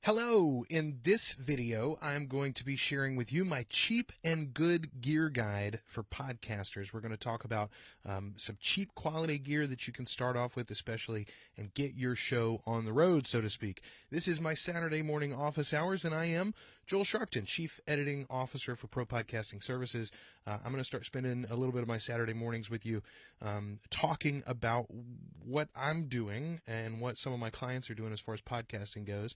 Hello! In this video, I'm going to be sharing with you my cheap and good gear guide for podcasters. We're going to talk about some cheap quality gear that you can start off with, especially, and get your show on the road, so to speak. This is my Saturday morning office hours, and I am Joel Sharpton, Chief Editing Officer for Pro Podcasting Services. I'm going to start spending a little bit of my Saturday mornings with you talking about what I'm doing and what some of my clients are doing as far as podcasting goes.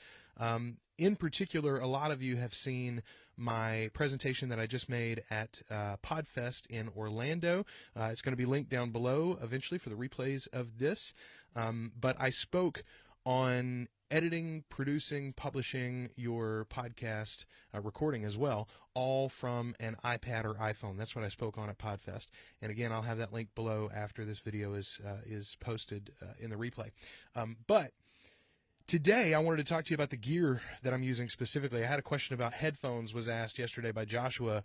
In particular, a lot of you have seen my presentation that I just made at PodFest in Orlando. It's going to be linked down below eventually for the replays of this. But I spoke on editing, producing, publishing your podcast, recording as well, all from an iPad or iPhone. That's what I spoke on at PodFest. And again, I'll have that link below after this video is posted in the replay. But today, I wanted to talk to you about the gear that I'm using specifically. I had a question about headphones was asked yesterday by Joshua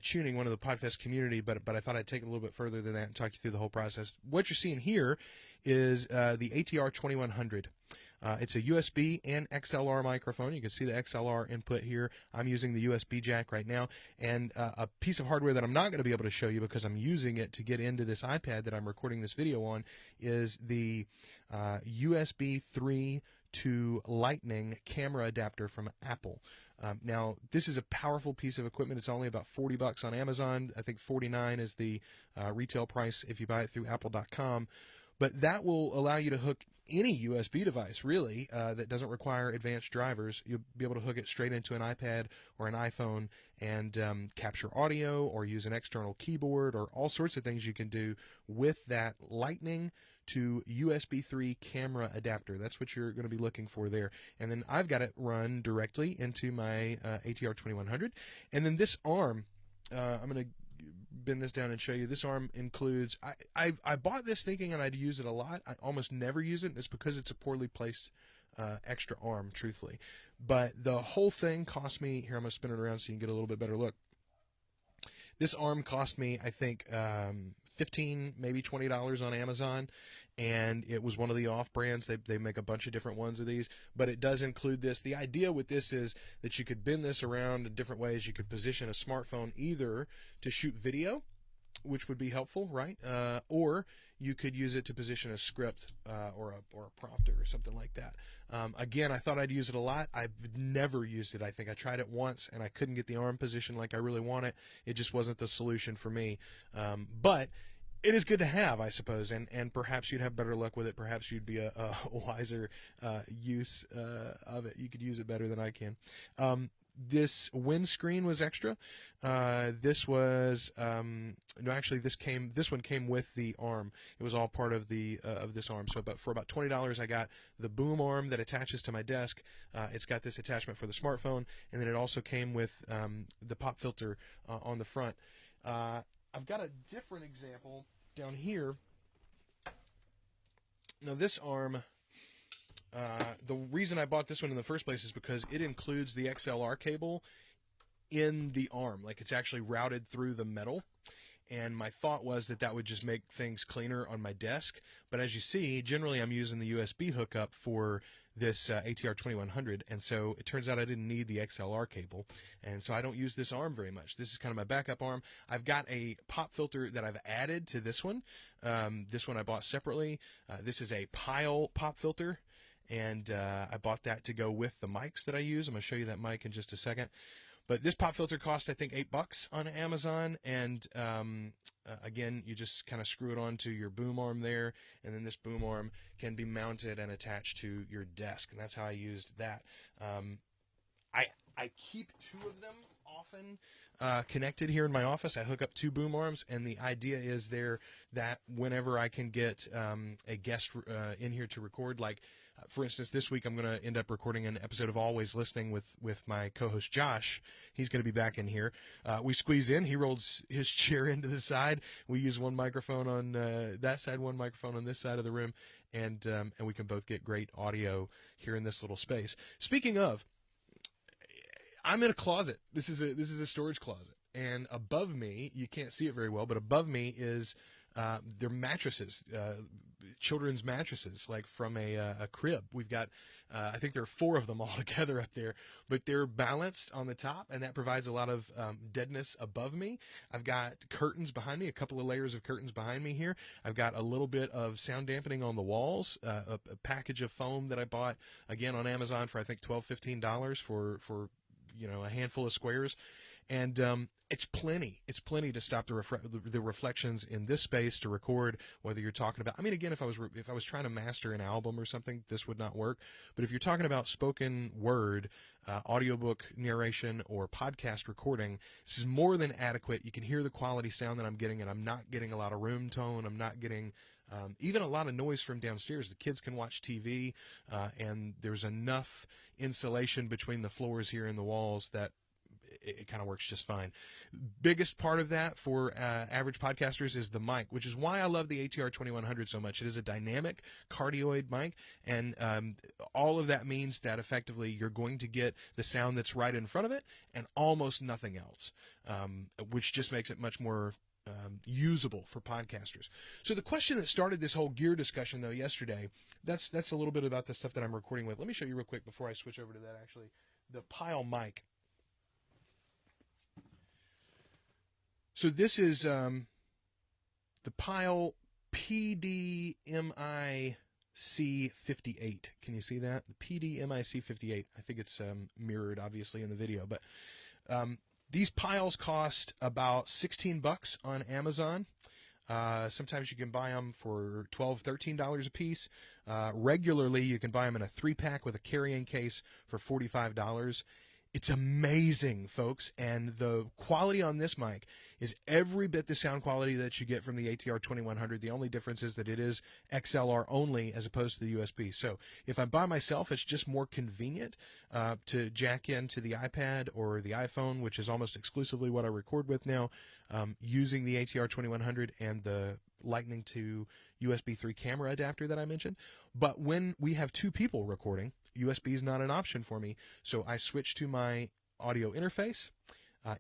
Tuning, one of the PodFest community, but I thought I'd take it a little bit further than that and talk you through the whole process. What you're seeing here is the ATR 2100. It's a USB and XLR microphone. You can see the XLR input here. I'm using the USB jack right now. And a piece of hardware that I'm not going to be able to show you because I'm using it to get into this iPad that I'm recording this video on is the USB 3 to Lightning camera adapter from Apple. Now, this is a powerful piece of equipment. It's only about $40 on Amazon. I think $49 is the retail price if you buy it through apple.com. But that will allow you to hook any USB device, really, that doesn't require advanced drivers. You'll be able to hook it straight into an iPad or an iPhone and capture audio or use an external keyboard or all sorts of things you can do with that Lightning to USB 3 camera adapter. That's what you're going to be looking for there. And then I've got it run directly into my ATR 2100. And then this arm, I'm going to bend this down and show you. This arm includes, I bought this thinking and I'd use it a lot. I almost never use it. It's because it's a poorly placed extra arm, truthfully. But the whole thing cost me, here I'm going to spin it around so you can get a little bit better look. This arm cost me, I think, $15, maybe $20 on Amazon, and it was one of the off brands. They make a bunch of different ones of these, but it does include this. The idea with this is that you could bend this around in different ways. You could position a smartphone either to shoot video, which would be helpful, right? Or you could use it to position a script or a prompter or something like that. Again, I thought I'd use it a lot. I've never used it. I think I tried it once and I couldn't get the arm position like I really want it. It just wasn't the solution for me. But it is good to have, I suppose, and perhaps you'd have better luck with it. Perhaps you'd be a wiser use of it. You could use it better than I can. This windscreen was extra. This was no, actually, this one came with the arm. It was all part of the of this arm. So, for about $20, I got the boom arm that attaches to my desk. It's got this attachment for the smartphone, and then it also came with the pop filter on the front. I've got a different example down here. Now, this arm. The reason I bought this one in the first place is because it includes the XLR cable in the arm. Like, it's actually routed through the metal. And my thought was that that would just make things cleaner on my desk. But as you see, generally I'm using the USB hookup for this ATR 2100. And so it turns out I didn't need the XLR cable. And so I don't use this arm very much. This is kind of my backup arm. I've got a pop filter that I've added to this one. This one I bought separately. This is a Pyle pop filter. And I bought that to go with the mics that I use. I'm going to show you that mic in just a second. But this pop filter cost, I think, $8 on Amazon. And again, you just kind of screw it onto your boom arm there. And then this boom arm can be mounted and attached to your desk. And that's how I used that. I keep two of them often connected here in my office. I hook up two boom arms, and the idea is there that whenever I can get a guest in here to record, like for instance, this week I'm going to end up recording an episode of Always Listening with my co-host Josh. He's going to be back in here. We squeeze in. He rolls his chair into the side. We use one microphone on that side, one microphone on this side of the room, and we can both get great audio here in this little space. Speaking of, I'm in a closet. This is a storage closet, and above me, you can't see it very well, but above me is they're mattresses, children's mattresses, like from a crib. We've got, I think there are 4 of them all together up there, but they're balanced on the top, and that provides a lot of deadness above me. I've got curtains behind me, a couple of layers of curtains behind me here. I've got a little bit of sound dampening on the walls, a package of foam that I bought, again, on Amazon for, I think, $12-15 for a handful of squares. And it's plenty. It's plenty to stop the reflections in this space to record. Whether you're talking about, I mean, again, if I was trying to master an album or something, this would not work. But if you're talking about spoken word, audiobook narration, or podcast recording, this is more than adequate. You can hear the quality sound that I'm getting, and I'm not getting a lot of room tone. I'm not getting even a lot of noise from downstairs. The kids can watch TV, and there's enough insulation between the floors here and the walls that it kind of works just fine. Biggest part of that for average podcasters is the mic, which is why I love the ATR 2100 so much. It is a dynamic cardioid mic, and all of that means that effectively you're going to get the sound that's right in front of it and almost nothing else, which just makes it much more usable for podcasters. So the question that started this whole gear discussion, though, yesterday, that's a little bit about the stuff that I'm recording with. Let me show you real quick before I switch over to that, actually. The Pyle mic. So this is the Pyle PDMIC58. Can you see that? The PDMIC58. I think it's mirrored, obviously, in the video. But these Pyles cost about $16 on Amazon. Sometimes you can buy them for $12, $13 a piece. Regularly, you can buy them in a 3-pack with a carrying case for $45. It's amazing, folks, and the quality on this mic is every bit the sound quality that you get from the ATR 2100. The only difference is that it is XLR only as opposed to the USB. So if I'm by myself, it's just more convenient to jack into the iPad or the iPhone, which is almost exclusively what I record with now, using the ATR 2100 and the Lightning to USB 3 camera adapter that I mentioned. But when we have 2 people recording, USB is not an option for me, so I switch to my audio interface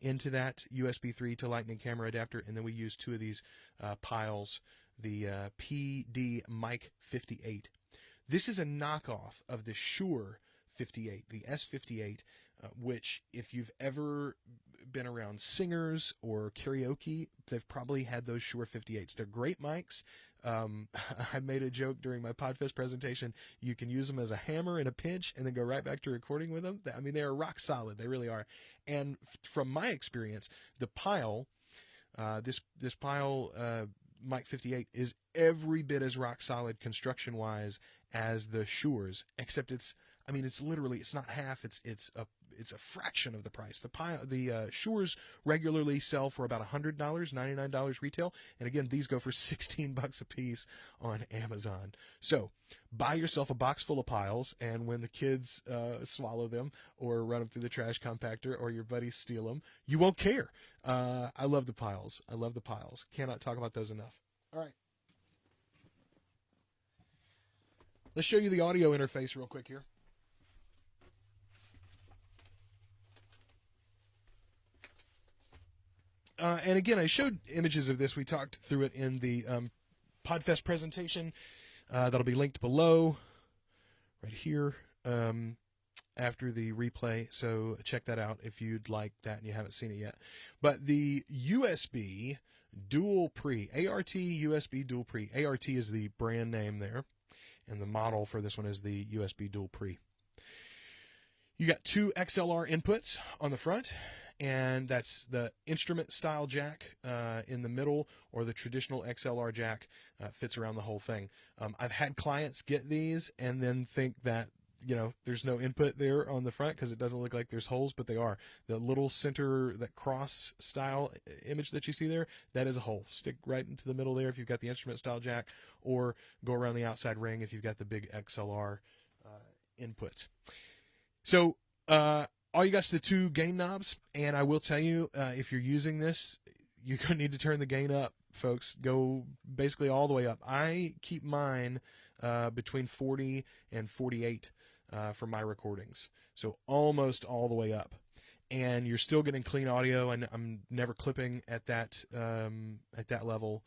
into that USB 3 to Lightning camera adapter, and then we use 2 of these Pyles, the PD Mic 58. This is a knockoff of the Shure 58, the S58, which, if you've ever been around singers or karaoke, they've probably had those Shure 58s. They're great mics. I made a joke during my Podfest presentation. You can use them as a hammer in a pinch and then go right back to recording with them. I mean, they are rock solid. They really are. And from my experience, the Pyle, this Pyle Mic 58 is every bit as rock solid construction-wise as the Shures, except it's literally, it's not half, it's a fraction of the price. The Shures regularly sell for about $100, $99 retail, and again, these go for $16 a piece on Amazon. So buy yourself a box full of Pyles, and when the kids swallow them or run them through the trash compactor or your buddies steal them, you won't care. I love the Pyles. I love the Pyles. Cannot talk about those enough. All right. Let's show you the audio interface real quick here. And again, I showed images of this. We talked through it in the Podfest presentation. That'll be linked below, right here, after the replay. So check that out if you'd like that and you haven't seen it yet. But the USB Dual Pre, ART USB Dual Pre. ART is the brand name there, and the model for this one is the USB Dual Pre. You got 2 XLR inputs on the front, and that's the instrument style jack in the middle, or the traditional XLR jack fits around the whole thing. I've had clients get these and then think that, there's no input there on the front because it doesn't look like there's holes, but they are. The little center, that cross style image that you see there, that is a hole. Stick right into the middle there if you've got the instrument style jack, or go around the outside ring if you've got the big XLR inputs. So all you got is the 2 gain knobs, and I will tell you, if you're using this, you're going to need to turn the gain up, folks. Go basically all the way up. I keep mine between 40 and 48 for my recordings, so almost all the way up. And you're still getting clean audio, and I'm never clipping at that level.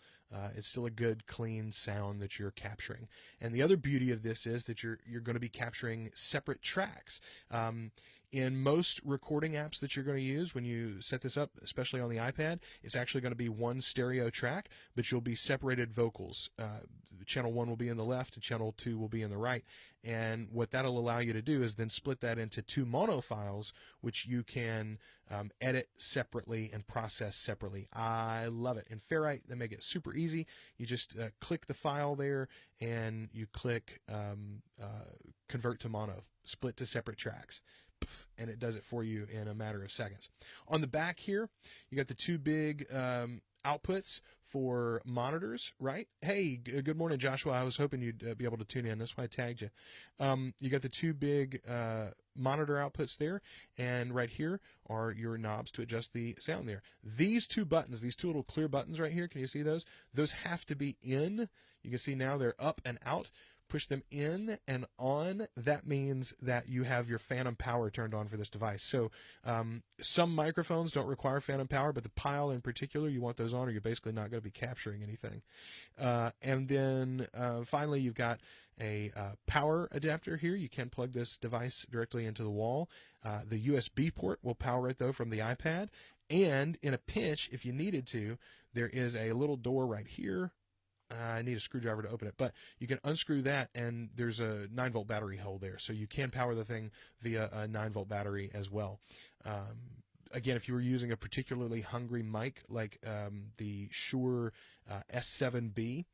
It's still a good, clean sound that you're capturing. And the other beauty of this is that you're going to be capturing separate tracks. In most recording apps that you're going to use when you set this up, especially on the iPad, it's actually going to be one stereo track, but you'll be separated vocals. Channel 1 will be in the left and channel 2 will be in the right. And what that'll allow you to do is then split that into 2 mono files, which you can edit separately and process separately. I love it. In Ferrite, they make it super easy. You just click the file there and you click convert to mono, split to separate tracks, and it does it for you in a matter of seconds. On the back here, you got the 2 big outputs for monitors, right? Hey, good morning, Joshua. I was hoping you'd be able to tune in. That's why I tagged you. You got the 2 big monitor outputs there, and right here are your knobs to adjust the sound there. These 2 buttons, these 2 little clear buttons right here, can you see those? Those have to be in. You can see now they're up and out. Push them in and on. That means that you have your phantom power turned on for this device. So some microphones don't require phantom power, but the Pile in particular, you want those on or you're basically not going to be capturing anything. And then finally, you've got a power adapter here. You can plug this device directly into the wall. The USB port will power it, though, from the iPad. And in a pinch, if you needed to, there is a little door right here. I need a screwdriver to open it, but you can unscrew that, and there's a 9-volt battery hole there, so you can power the thing via a 9-volt battery as well. Again, if you were using a particularly hungry mic like the Shure S7B,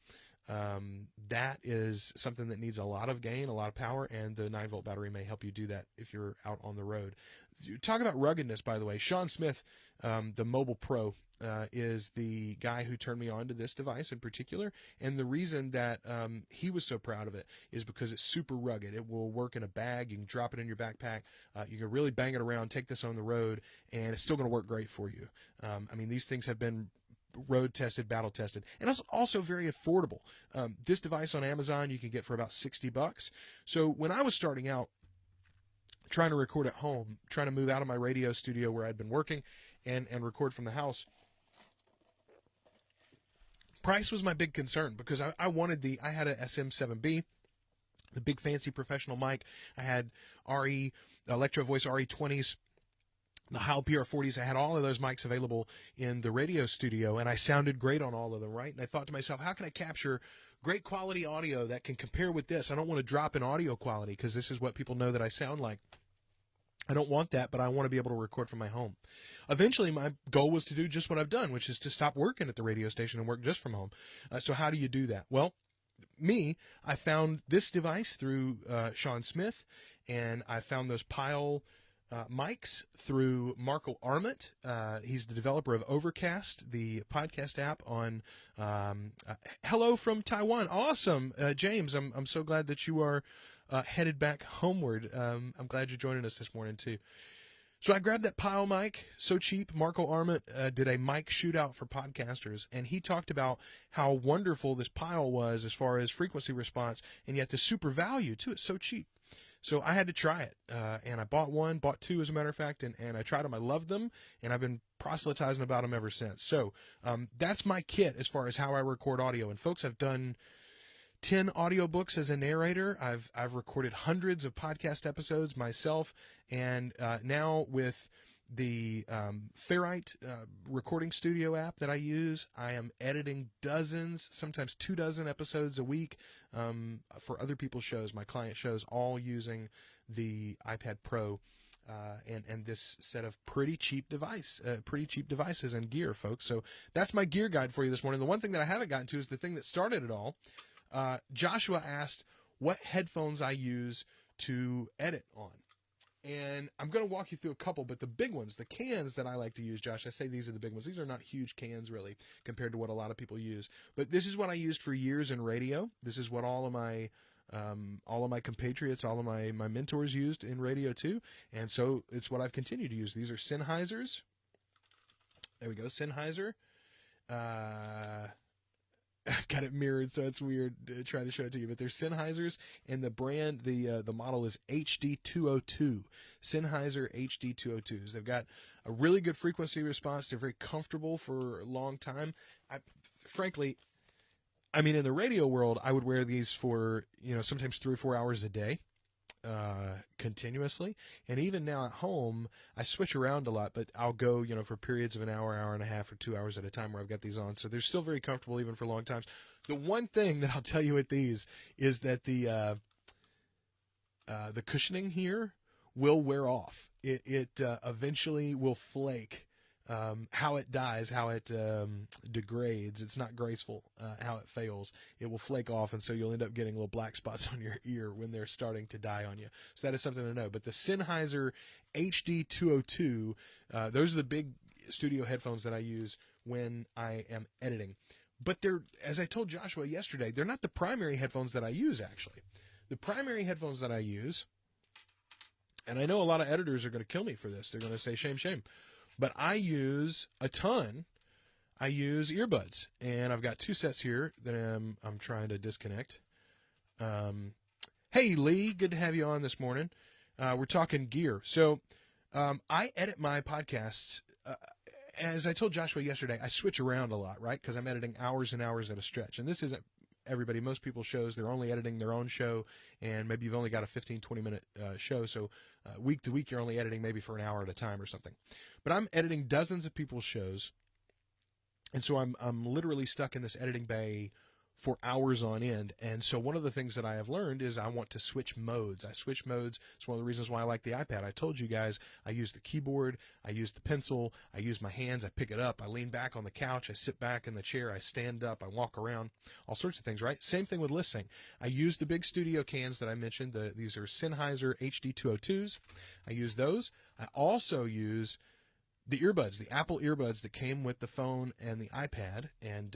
that is something that needs a lot of gain, a lot of power, and the 9-volt battery may help you do that if you're out on the road. Talk about ruggedness, by the way. Sean Smith, the Mobile Pro, is the guy who turned me on to this device in particular, and the reason that he was so proud of it is because it's super rugged. It will work in a bag. You can drop it in your backpack. You can really bang it around, take this on the road, and it's still going to work great for you. I mean, these things have been road tested, battle tested, and it's also very affordable. This device on Amazon you can get for about $60. So when I was starting out trying to record at home, trying to move out of my radio studio where I'd been working and record from the house, price was my big concern because I had a SM7B, the big fancy professional mic. I had Electro Voice RE20s, the Heil PR40s. I had all of those mics available in the radio studio, and I sounded great on all of them, right? And I thought to myself, how can I capture great quality audio that can compare with this? I don't want to drop in audio quality because this is what people know that I sound like. I don't want that, but I want to be able to record from my home. Eventually, my goal was to do just what I've done, which is to stop working at the radio station and work just from home. So how do you do that? Well, I found this device through Sean Smith, and I found those Pile mics through Marco Arment. He's the developer of Overcast, the podcast app on hello from Taiwan. Awesome. James, I'm so glad that you are headed back homeward. I'm glad you're joining us this morning, too. So I grabbed that Pile mic, so cheap. Marco Arment did a mic shootout for podcasters, and he talked about how wonderful this Pile was as far as frequency response, and yet the super value, too. It's so cheap. So I had to try it, and I bought 2, as a matter of fact, and I tried them. I loved them, and I've been proselytizing about them ever since. So that's my kit as far as how I record audio. And folks, I've done 10 audiobooks as a narrator. I've recorded hundreds of podcast episodes myself, and now with the Ferrite recording studio app that I use, I am editing dozens, sometimes 24 episodes a week for other people's shows, my client shows, all using the iPad Pro and this set of pretty cheap devices and gear, folks. So that's my gear guide for you this morning. The one thing that I haven't gotten to is the thing that started it all. Joshua asked what headphones I use to edit on. And I'm going to walk you through a couple, but the big ones, the cans that I like to use, Josh, I say these are the big ones. These are not huge cans, really, compared to what a lot of people use. But this is what I used for years in radio. This is what all of my compatriots, all of my mentors used in radio, too. And so it's what I've continued to use. These are Sennheisers. There we go, Sennheiser. I've got it mirrored, so it's weird to try to show it to you. But they're Sennheisers, and the brand, the model is HD202. Sennheiser HD202s. They've got a really good frequency response. They're very comfortable for a long time. Frankly, I mean, in the radio world, I would wear these for, sometimes 3 or 4 hours a day, continuously. And even now at home, I switch around a lot, but I'll go, for periods of an hour, hour and a half, or 2 hours at a time where I've got these on. So they're still very comfortable even for long times. The one thing that I'll tell you with these is that the cushioning here will wear off. It eventually will flake. How it dies, how it degrades. It's not graceful how it fails. It will flake off, and so you'll end up getting little black spots on your ear when they're starting to die on you. So that is something to know. But the Sennheiser HD202, those are the big studio headphones that I use when I am editing. But they're, as I told Joshua yesterday, they're not the primary headphones that I use, actually. The primary headphones that I use, and I know a lot of editors are going to kill me for this. They're going to say, shame, shame. But I use a ton. I use earbuds, and I've got 2 sets here that I'm trying to disconnect. Hey, Lee, good to have you on this morning. We're talking gear. So I edit my podcasts. As I told Joshua yesterday, I switch around a lot, right? Because I'm editing hours and hours at a stretch. And this isn't everybody. Most people's shows, they're only editing their own show, and maybe you've only got a 15, 20-minute show. So week to week, you're only editing maybe for an hour at a time or something. But I'm editing dozens of people's shows, and so I'm literally stuck in this editing bay for hours on end. And so one of the things that I have learned is I want to switch modes. I switch modes. It's one of the reasons why I like the iPad. I told you guys I use the keyboard, I use the pencil, I use my hands, I pick it up, I lean back on the couch, I sit back in the chair, I stand up, I walk around, all sorts of things, right? Same thing with listening. I use the big studio cans that I mentioned. These are Sennheiser HD202s. I use those. I also use the earbuds, the Apple earbuds that came with the phone and the iPad. And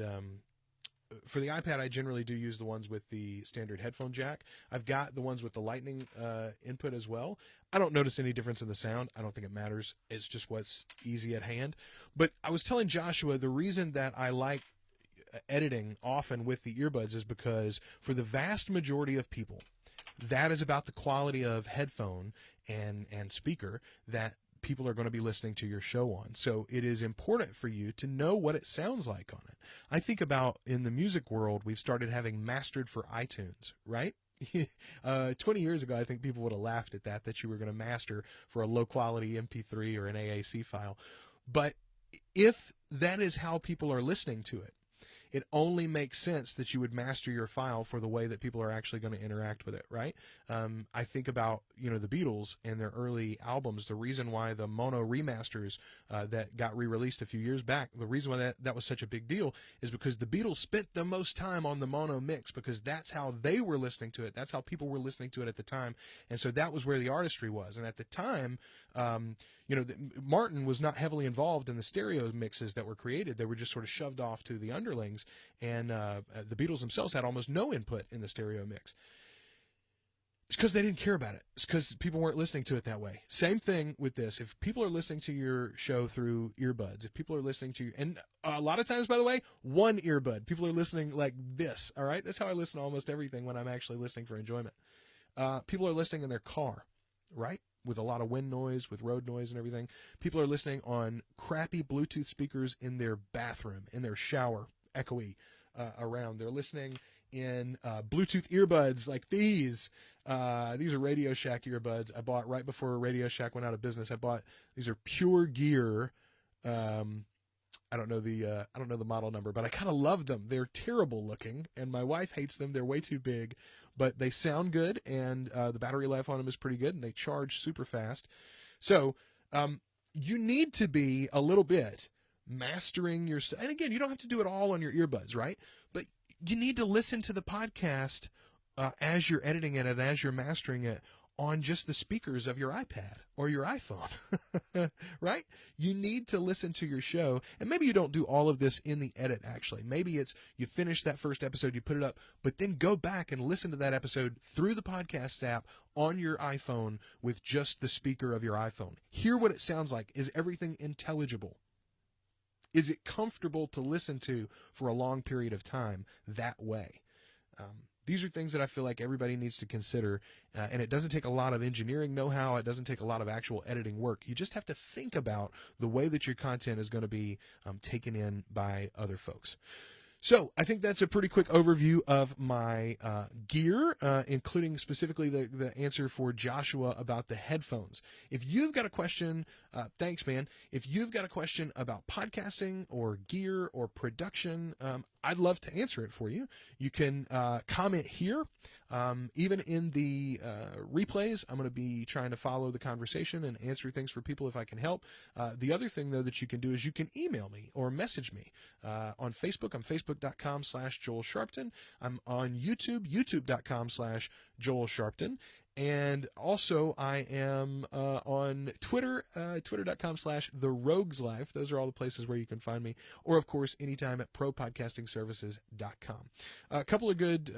for the iPad, I generally do use the ones with the standard headphone jack. I've got the ones with the lightning input as well. I don't notice any difference in the sound. I don't think it matters. It's just what's easy at hand. But I was telling Joshua the reason that I like editing often with the earbuds is because for the vast majority of people, that is about the quality of headphone and speaker that people are going to be listening to your show on. So it is important for you to know what it sounds like on it. I think about in the music world, we've started having mastered for iTunes, right? 20 years ago, I think people would have laughed at that you were going to master for a low quality MP3 or an AAC file. But if that is how people are listening to it, it only makes sense that you would master your file for the way that people are actually going to interact with it, right? I think about, the Beatles and their early albums. The reason why the mono remasters that got re-released a few years back, the reason why that was such a big deal is because the Beatles spent the most time on the mono mix because that's how they were listening to it. That's how people were listening to it at the time. And so that was where the artistry was. And at the time, Martin was not heavily involved in the stereo mixes that were created. They were just sort of shoved off to the underlings, and the Beatles themselves had almost no input in the stereo mix. It's because they didn't care about it. It's because people weren't listening to it that way. Same thing with this. If people are listening to your show through earbuds, if people are listening to you, and a lot of times, by the way, one earbud, people are listening like this, all right? That's how I listen to almost everything when I'm actually listening for enjoyment. People are listening in their car, right? With a lot of wind noise, with road noise and everything. People are listening on crappy Bluetooth speakers in their bathroom, in their shower, echoey around. They're listening in Bluetooth earbuds like these. These are Radio Shack earbuds I bought right before Radio Shack went out of business. These are Pure Gear. I don't know the model number, but I kind of love them. They're terrible looking, and my wife hates them. They're way too big, but they sound good, and the battery life on them is pretty good, and they charge super fast. So you need to be a little bit mastering your, and again, you don't have to do it all on your earbuds, right? But you need to listen to the podcast as you're editing it and as you're mastering it on just the speakers of your iPad or your iPhone, right? You need to listen to your show, and maybe you don't do all of this in the edit, actually. Maybe it's you finish that first episode, you put it up, but then go back and listen to that episode through the podcast app on your iPhone with just the speaker of your iPhone. Hear what it sounds like. Is everything intelligible? Is it comfortable to listen to for a long period of time that way? These are things that I feel like everybody needs to consider, and it doesn't take a lot of engineering know-how. It doesn't take a lot of actual editing work. You just have to think about the way that your content is going to be taken in by other folks. So I think that's a pretty quick overview of my gear, including specifically the answer for Joshua about the headphones. If you've got a question, thanks, man. If you've got a question about podcasting or gear or production, I'd love to answer it for you. You can comment here. Even in the replays, I'm going to be trying to follow the conversation and answer things for people if I can help. The other thing, though, that you can do is you can email me or message me on Facebook. I'm facebook.com/Joel Sharpton. I'm on YouTube, youtube.com/Joel Sharpton. And also, I am on Twitter, twitter.com/The Rogues Life. Those are all the places where you can find me. Or, of course, anytime at propodcastingservices.com. A couple of good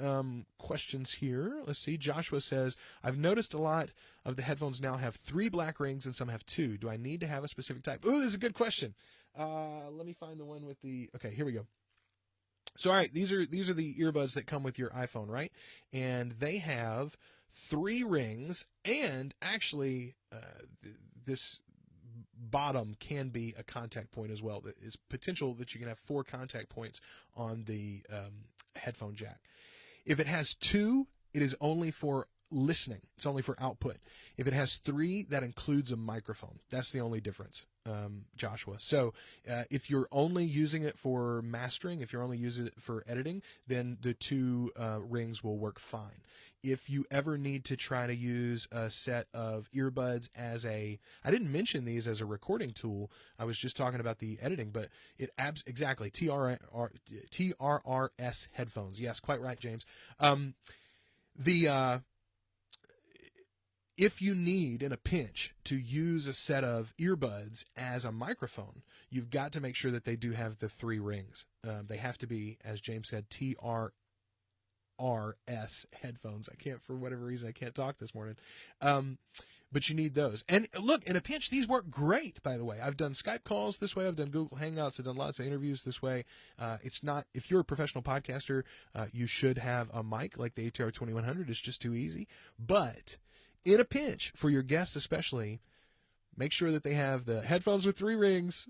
questions here. Let's see. Joshua says, I've noticed a lot of the headphones now have 3 black rings and some have 2. Do I need to have a specific type? Ooh, this is a good question. Let me find the one with the... Okay, here we go. So, all right, these are the earbuds that come with your iPhone, right? And they have 3 rings, and actually this bottom can be a contact point as well. There is potential that you can have 4 contact points on the headphone jack. If it has 2, it is only for listening. It's only for output. If it has 3, that includes a microphone. That's the only difference, Joshua. So if you're only using it for mastering, if you're only using it for editing, then the 2 rings will work fine. If you ever need to try to use a set of earbuds as I didn't mention these as a recording tool. I was just talking about the editing, but exactly, TRRS headphones. Yes, quite right, James. If you need, in a pinch, to use a set of earbuds as a microphone, you've got to make sure that they do have the 3 rings. They have to be, as James said, TRRS headphones. For whatever reason, I can't talk this morning. But you need those. And look, in a pinch, these work great, by the way. I've done Skype calls this way. I've done Google Hangouts. I've done lots of interviews this way. It's not, if you're a professional podcaster, you should have a mic like the ATR 2100. It's just too easy. But in a pinch, for your guests especially, make sure that they have the headphones with 3 rings,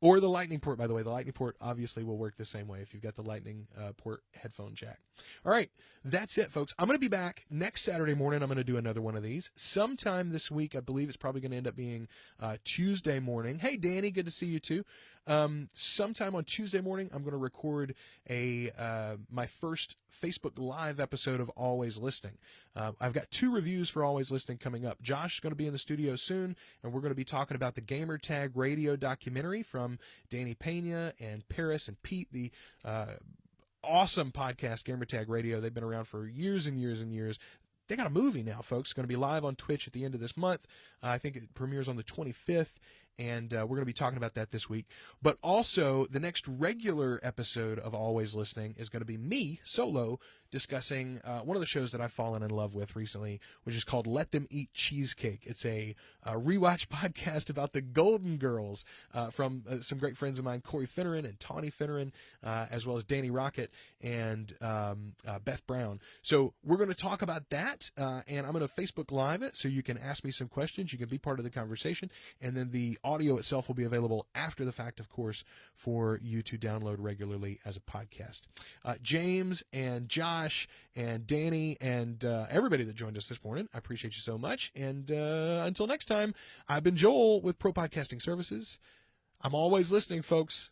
or the Lightning port, by the way. The Lightning port obviously will work the same way if you've got the Lightning port headphone jack. All right, that's it, folks. I'm going to be back next Saturday morning. I'm going to do another one of these. Sometime this week, I believe it's probably going to end up being Tuesday morning. Hey, Danny, good to see you too. Sometime on Tuesday morning, I'm going to record my first Facebook Live episode of Always Listening. I've got 2 reviews for Always Listening coming up. Josh is going to be in the studio soon, and we're going to be talking about the Gamertag radio documentary from Danny Pena and Paris and Pete, the awesome podcast Gamertag Radio. They've been around for years and years and years. They got a movie now, folks. It's going to be live on Twitch at the end of this month. I think it premieres on the 25th. And we're going to be talking about that this week. But also, the next regular episode of Always Listening is going to be me, solo, discussing one of the shows that I've fallen in love with recently, which is called Let Them Eat Cheesecake. It's a rewatch podcast about the Golden Girls from some great friends of mine, Corey Finneran and Tawny Finneran, as well as Danny Rocket and Beth Brown. So we're going to talk about that, and I'm going to Facebook Live it so you can ask me some questions. You can be part of the conversation, and then the audio itself will be available after the fact, of course, for you to download regularly as a podcast. James and Josh and Danny and everybody that joined us this morning, I appreciate you so much. And until next time, I've been Joel with Pro Podcasting Services. I'm always listening, folks.